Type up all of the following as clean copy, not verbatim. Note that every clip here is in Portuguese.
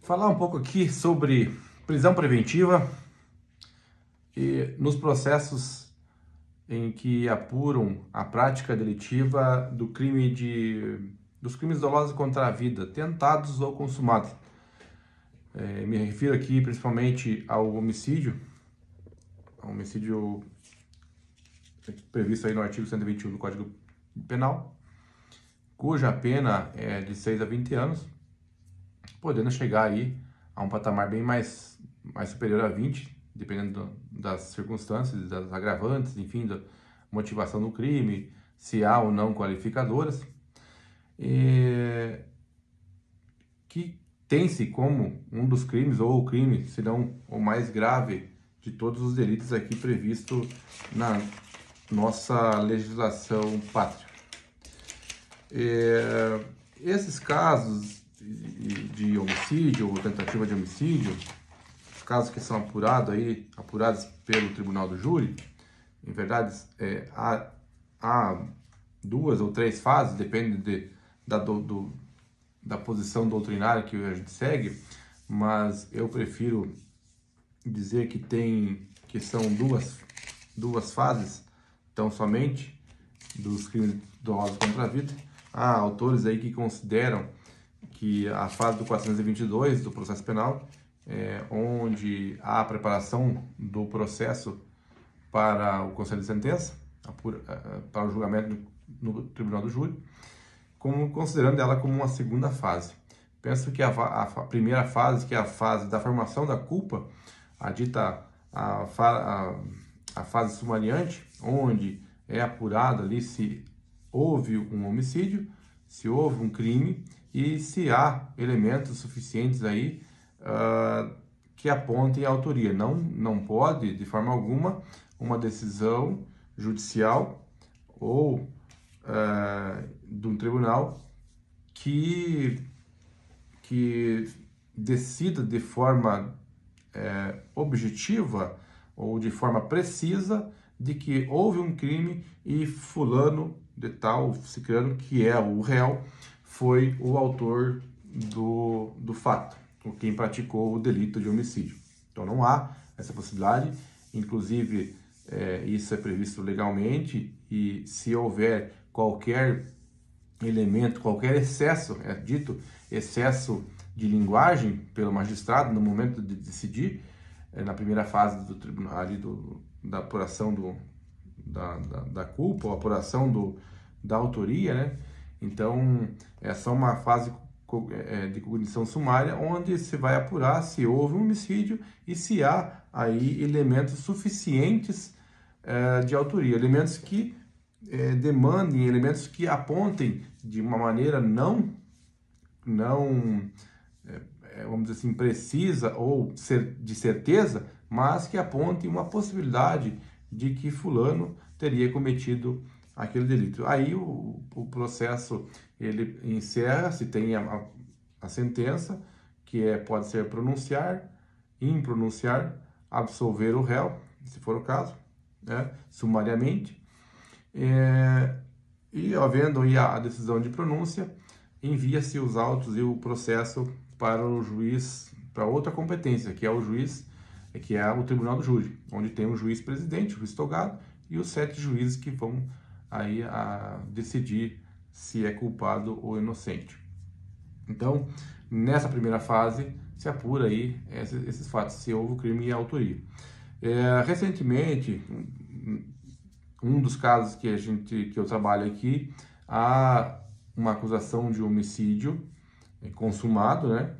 Falar um pouco aqui sobre prisão preventiva e nos processos em que apuram a prática delitiva dos crimes dolosos contra a vida, tentados ou consumados. Me refiro aqui principalmente ao homicídio previsto aí no artigo 121 do Código Penal, cuja pena é de 6 a 20 anos, podendo chegar aí a um patamar bem mais superior a 20, dependendo das circunstâncias, das agravantes, enfim, da motivação do crime, se há ou não qualificadoras, que tem-se como um dos crimes, ou o crime, se não o mais grave de todos os delitos aqui previsto na nossa legislação pátria. Esses casos de homicídio ou tentativa de homicídio, os casos que são apurados pelo Tribunal do Júri, em verdade, há 2 ou 3 fases, depende da posição doutrinária que a gente segue, mas eu prefiro dizer que são duas fases, então somente dos crimes dolosos contra a vida. Há autores aí que consideram que a fase do 422 do processo penal, onde há a preparação do processo para o conselho de sentença, para o julgamento no Tribunal do Júri, considerando ela como uma segunda fase. Penso que a primeira fase, que é a fase da formação da culpa, a fase sumariante, onde é apurado ali se houve um homicídio, se houve um crime e se há elementos suficientes aí que apontem a autoria. Não pode, de forma alguma, uma decisão judicial ou de um tribunal que decida de forma objetiva ou de forma precisa de que houve um crime e fulano de tal, ciclano, que é o réu, foi o autor do fato, ou quem praticou o delito de homicídio. Então não há essa possibilidade, inclusive isso é previsto legalmente, e se houver qualquer elemento, qualquer excesso, dito excesso de linguagem pelo magistrado no momento de decidir, na primeira fase do tribunal, ali da apuração da culpa, ou apuração da autoria, né? Então, é só uma fase de cognição sumária, onde se vai apurar se houve um homicídio e se há aí elementos suficientes de autoria, elementos que demandem, elementos que apontem de uma maneira não vamos dizer assim, precisa ou de certeza, mas que apontem uma possibilidade de que fulano teria cometido aquele delito. Aí o processo ele encerra, se tem a sentença, que pode ser pronunciar, impronunciar, absolver o réu, se for o caso, sumariamente, e havendo aí a decisão de pronúncia, envia-se os autos e o processo para o juiz, para outra competência, que é o juiz, que é o Tribunal do Júri, onde tem o juiz presidente, o juiz togado, e os 7 juízes que vão aí a decidir se é culpado ou inocente. Então, nessa primeira fase, se apura aí esses fatos, se houve o crime e a autoria. Recentemente, um dos casos que eu trabalho aqui, há uma acusação de homicídio consumado, né?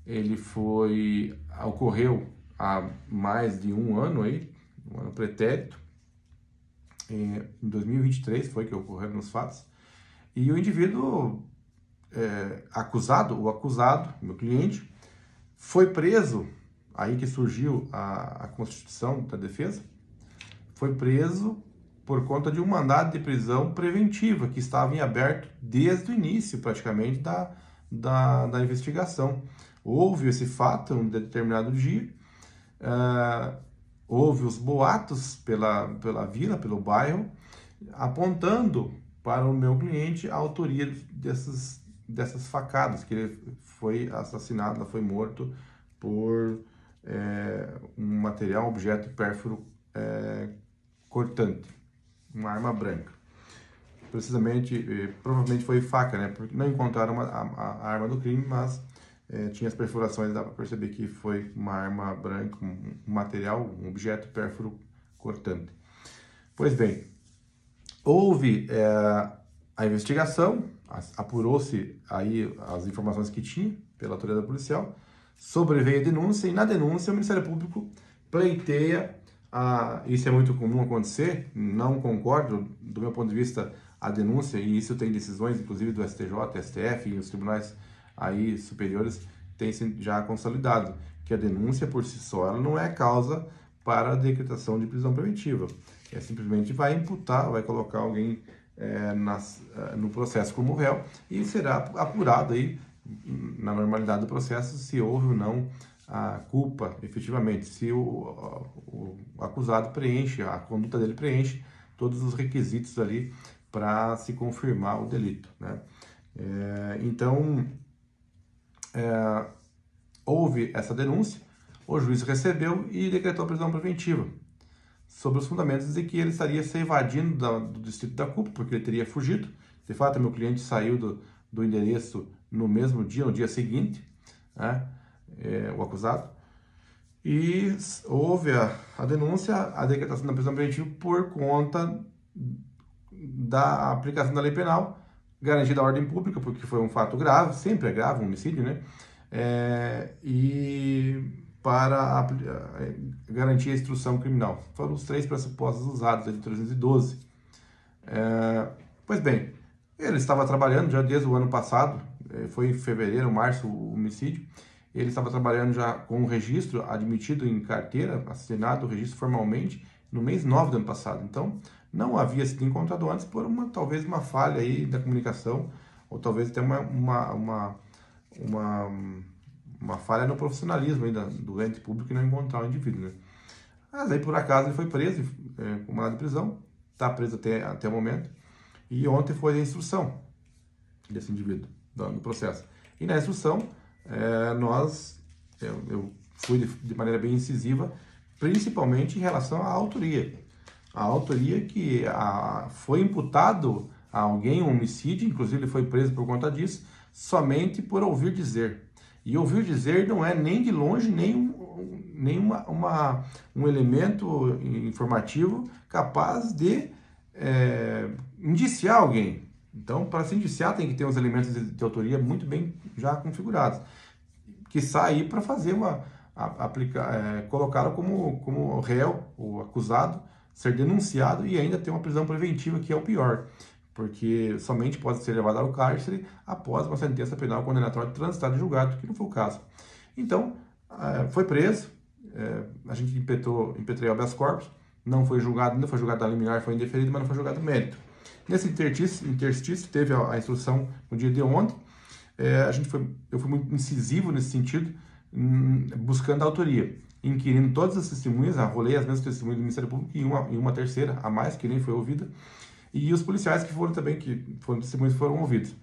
Ele ocorreu há mais de um ano aí, um ano pretérito, em 2023 foi que ocorreram os fatos, e o indivíduo acusado, meu cliente, foi preso, aí que surgiu a constituição da defesa, foi preso por conta de um mandado de prisão preventiva que estava em aberto desde o início, praticamente, da investigação. Houve esse fato em um determinado dia, houve os boatos pela vila, pelo bairro, apontando para o meu cliente a autoria dessas facadas, que ele foi assassinado, foi morto por um material, um objeto pérfuro cortante, uma arma branca. Precisamente, provavelmente foi faca, né? Porque não encontraram a arma do crime, mas tinha as perfurações, dá para perceber que foi uma arma branca, um material, um objeto pérfuro cortante. Pois bem, houve a investigação, apurou-se aí as informações que tinha pela autoridade policial, sobreveio a denúncia, e na denúncia o Ministério Público pleiteia, isso é muito comum acontecer, não concordo, do meu ponto de vista, a denúncia, e isso tem decisões, inclusive do STJ, STF e os tribunais aí superiores, tem já consolidado, que a denúncia por si só ela não é causa para a decretação de prisão preventiva. Simplesmente vai imputar, vai colocar alguém no processo como réu e será apurado aí, na normalidade do processo, se houve ou não a culpa, efetivamente, se o acusado preenche, a conduta dele preenche todos os requisitos ali para se confirmar o delito, né? Então, houve essa denúncia, o juiz recebeu e decretou a prisão preventiva, sobre os fundamentos de que ele estaria se evadindo do distrito da culpa, porque ele teria fugido. De fato, meu cliente saiu do endereço no mesmo dia, no dia seguinte, né, o acusado, e houve a denúncia, a decretação da prisão preventiva por conta da aplicação da lei penal, garantida a ordem pública, porque foi um fato grave, sempre é grave, um homicídio, né, e para garantir a instrução criminal. Foram os 3 pressupostos usados de 312. Pois bem, ele estava trabalhando já desde o ano passado, foi em fevereiro, março o homicídio, ele estava trabalhando já com o registro admitido em carteira, assinado o registro formalmente, no mês 9 do ano passado. Então, não havia sido encontrado antes por talvez uma falha aí da comunicação, ou talvez até uma falha no profissionalismo aí do ente público e não encontrar o indivíduo, né? Mas aí, por acaso, ele foi preso, com mandado de prisão, está preso até o momento, e ontem foi a instrução desse indivíduo, no processo. E na instrução, eu fui de maneira bem incisiva, principalmente em relação à autoria. A autoria que foi imputado a alguém um homicídio, inclusive ele foi preso por conta disso, somente por ouvir dizer. E ouvir dizer não é nem de longe um elemento informativo capaz de indiciar alguém. Então, para se indiciar, tem que ter os elementos de autoria muito bem já configurados, que sair para fazer colocá-lo como réu, o acusado, ser denunciado e ainda ter uma prisão preventiva, que é o pior, porque somente pode ser levado ao cárcere após uma sentença penal condenatória transitada e julgado, que não foi o caso. Então, foi preso, a gente impetrou habeas corpus, não foi julgado, ainda foi julgado a liminar, foi indeferido, mas não foi julgado mérito. Nesse interstício teve a instrução no dia de ontem, eu fui muito incisivo nesse sentido, buscando a autoria, inquirindo todas as testemunhas, arrolei as mesmas testemunhas do Ministério Público e uma terceira a mais, que nem foi ouvida, e os policiais que foram testemunhas que foram ouvidos.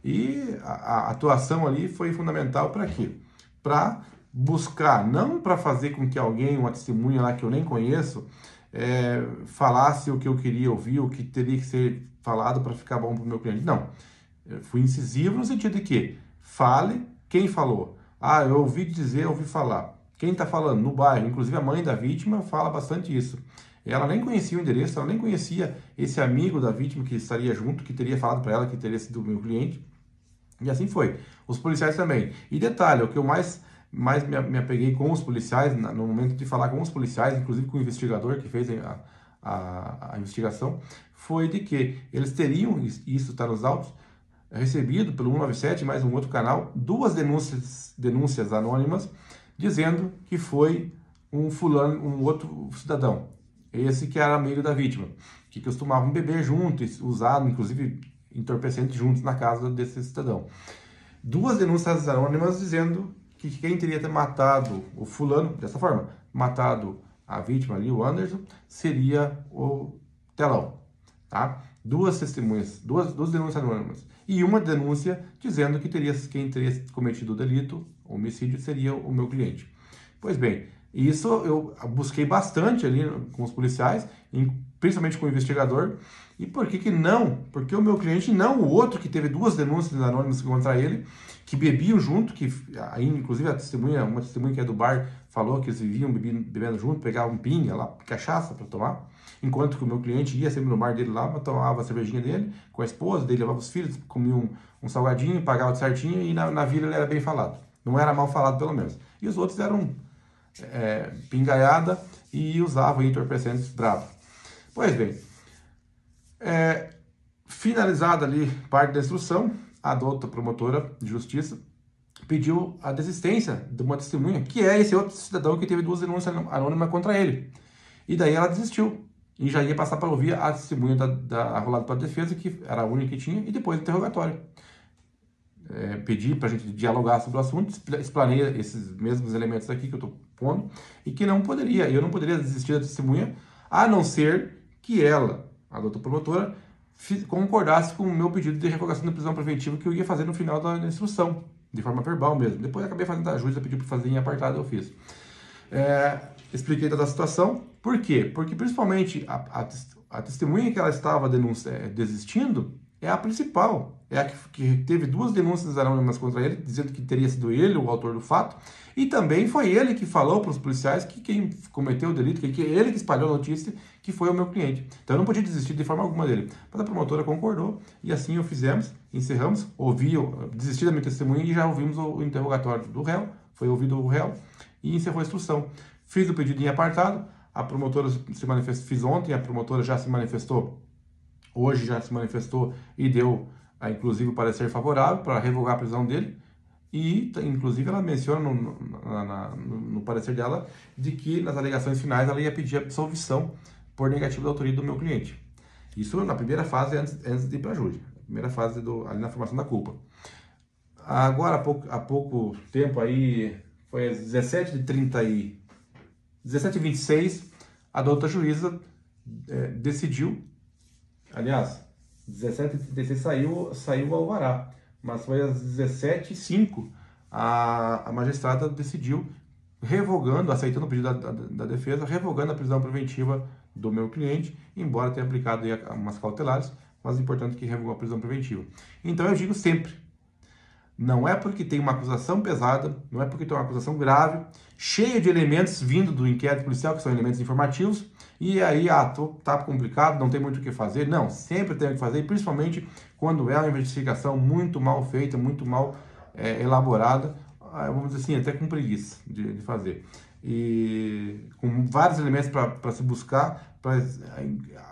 E a atuação ali foi fundamental para quê? Para buscar, não para fazer com que alguém, uma testemunha lá que eu nem conheço, falasse o que eu queria ouvir, o que teria que ser falado para ficar bom para o meu cliente. Não. Eu fui incisivo no sentido de que fale quem falou. Eu ouvi dizer, ouvi falar. Quem está falando? No bairro. Inclusive a mãe da vítima fala bastante isso. Ela nem conhecia o endereço, ela nem conhecia esse amigo da vítima que estaria junto, que teria falado para ela que teria sido o meu cliente. E assim foi. Os policiais também. E detalhe, o que eu mais me apeguei com os policiais, no momento de falar com os policiais, inclusive com o investigador que fez a investigação, foi de que eles teriam, e isso está nos autos, recebido pelo 197, mais um outro canal, 2 denúncias anônimas, dizendo que foi um outro cidadão, esse que era amigo da vítima, que costumavam beber juntos, usar, inclusive, entorpecentes juntos na casa desse cidadão. 2 denúncias anônimas dizendo que quem teria matado o fulano, dessa forma, matado a vítima ali, o Anderson, seria o Telão, tá? 2 testemunhas, duas denúncias anônimas. e uma denúncia dizendo que quem teria cometido o delito, o homicídio, seria o meu cliente. Pois bem, isso eu busquei bastante ali com os policiais, principalmente com o investigador. E por que não? Porque o meu cliente, não o outro que teve 2 denúncias anônimas contra ele, que bebiam junto, que aí inclusive uma testemunha que é do bar, falou que eles viviam bebendo junto, pegavam pinga lá, cachaça para tomar, enquanto que o meu cliente ia sempre no bar dele lá, tomava a cervejinha dele, com a esposa dele, levava os filhos, comia um salgadinho, pagava certinho, e na vila ele era bem falado. Não era mal falado, pelo menos. E os outros eram pingaiada e usavam entorpecentes bravos. Pois bem, finalizada ali parte da instrução, a doutora promotora de justiça pediu a desistência de uma testemunha, que é esse outro cidadão que teve 2 denúncias anônimas contra ele. E daí ela desistiu. E já ia passar para ouvir a testemunha arrolada pela defesa, que era a única que tinha, e depois do interrogatório. Pedi para a gente dialogar sobre o assunto, explanei esses mesmos elementos aqui que eu estou pondo, e que eu não poderia desistir da testemunha, a não ser que ela, a doutora promotora, concordasse com o meu pedido de revogação da prisão preventiva que eu ia fazer no final da instrução, de forma verbal mesmo. Depois eu acabei fazendo, a juíza pediu para fazer em apartado, eu fiz. Expliquei toda a situação. Por quê? Porque principalmente a testemunha que ela estava desistindo é a principal, é a que teve 2 denúncias anônimas contra ele, dizendo que teria sido ele o autor do fato, e também foi ele que falou para os policiais que quem cometeu o delito, que ele que espalhou a notícia, que foi o meu cliente. Então eu não podia desistir de forma alguma dele. Mas a promotora concordou, e assim o fizemos, encerramos, desisti da minha testemunha e já ouvimos o interrogatório do réu, foi ouvido o réu, e encerrou a instrução. Fiz o pedido em apartado, a promotora se manifestou, fiz ontem, a promotora já se manifestou, hoje já se manifestou e deu, inclusive, o parecer favorável para revogar a prisão dele. E, inclusive, ela menciona no parecer dela de que, nas alegações finais, ela ia pedir absolvição por negativa da autoria do meu cliente. Isso na primeira fase, antes de ir para a júri. Primeira fase ali na formação da culpa. Agora, há pouco tempo, aí, foi às 17h26, a doutora juíza decidiu. Aliás, 17h36 saiu o alvará, mas foi às 17h05 a magistrada decidiu, aceitando o pedido da defesa, revogando a prisão preventiva do meu cliente, embora tenha aplicado aí umas cautelares, mas é importante que revogou a prisão preventiva. Então eu digo sempre, não é porque tem uma acusação pesada, não é porque tem uma acusação grave, cheia de elementos vindo do inquérito policial, que são elementos informativos, e aí, tá complicado, não tem muito o que fazer. Não, sempre tem o que fazer, principalmente quando é uma investigação muito mal feita, muito mal elaborada, vamos dizer assim, até com preguiça de fazer. E com vários elementos para se buscar, para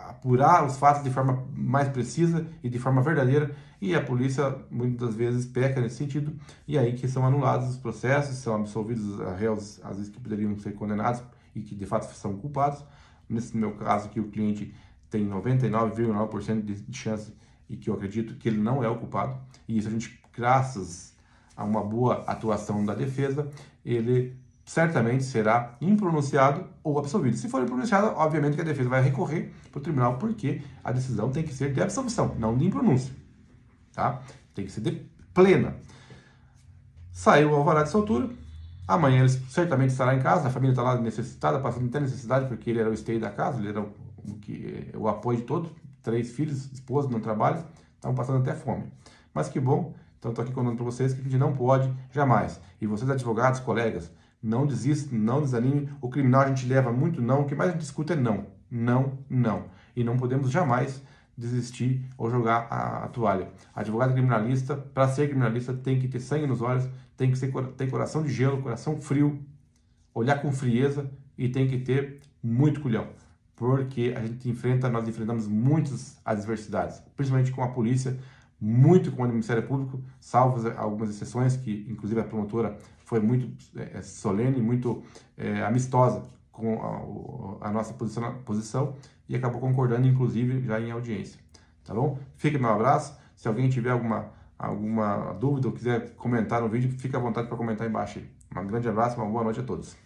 apurar os fatos de forma mais precisa e de forma verdadeira, e a polícia muitas das vezes peca nesse sentido, e aí que são anulados os processos, são absolvidos réus, às vezes que poderiam ser condenados e que de fato são culpados. Nesse meu caso aqui, o cliente tem 99,9% de chance e que eu acredito que ele não é o culpado. E isso a gente, graças a uma boa atuação da defesa, ele certamente será impronunciado ou absolvido. Se for impronunciado, obviamente que a defesa vai recorrer para o tribunal, porque a decisão tem que ser de absolvição, não de impronúncia. Tá? Tem que ser de plena. Saiu o alvará de soltura. Amanhã ele certamente estará em casa, a família está lá necessitada, passando até necessidade, porque ele era o esteio da casa, ele era o apoio de todos, 3 filhos, esposa, não trabalha, estavam passando até fome. Mas que bom, então estou aqui contando para vocês que a gente não pode jamais. E vocês advogados, colegas, não desistam, não desanimem, o criminal a gente leva muito não, o que mais a gente escuta é não, não, não. E não podemos jamais desistir ou jogar a toalha. Advogado criminalista, para ser criminalista, tem que ter sangue nos olhos, tem que ter coração de gelo, coração frio, olhar com frieza e tem que ter muito culhão, porque nós enfrentamos muitas adversidades, principalmente com a polícia, muito com o Ministério Público, salvo algumas exceções, que inclusive a promotora foi muito solene, muito amistosa com a nossa posição e acabou concordando, inclusive, já em audiência. Tá bom? Fica meu abraço. Se alguém tiver alguma dúvida ou quiser comentar no vídeo, fique à vontade para comentar embaixo aí. Um grande abraço, uma boa noite a todos.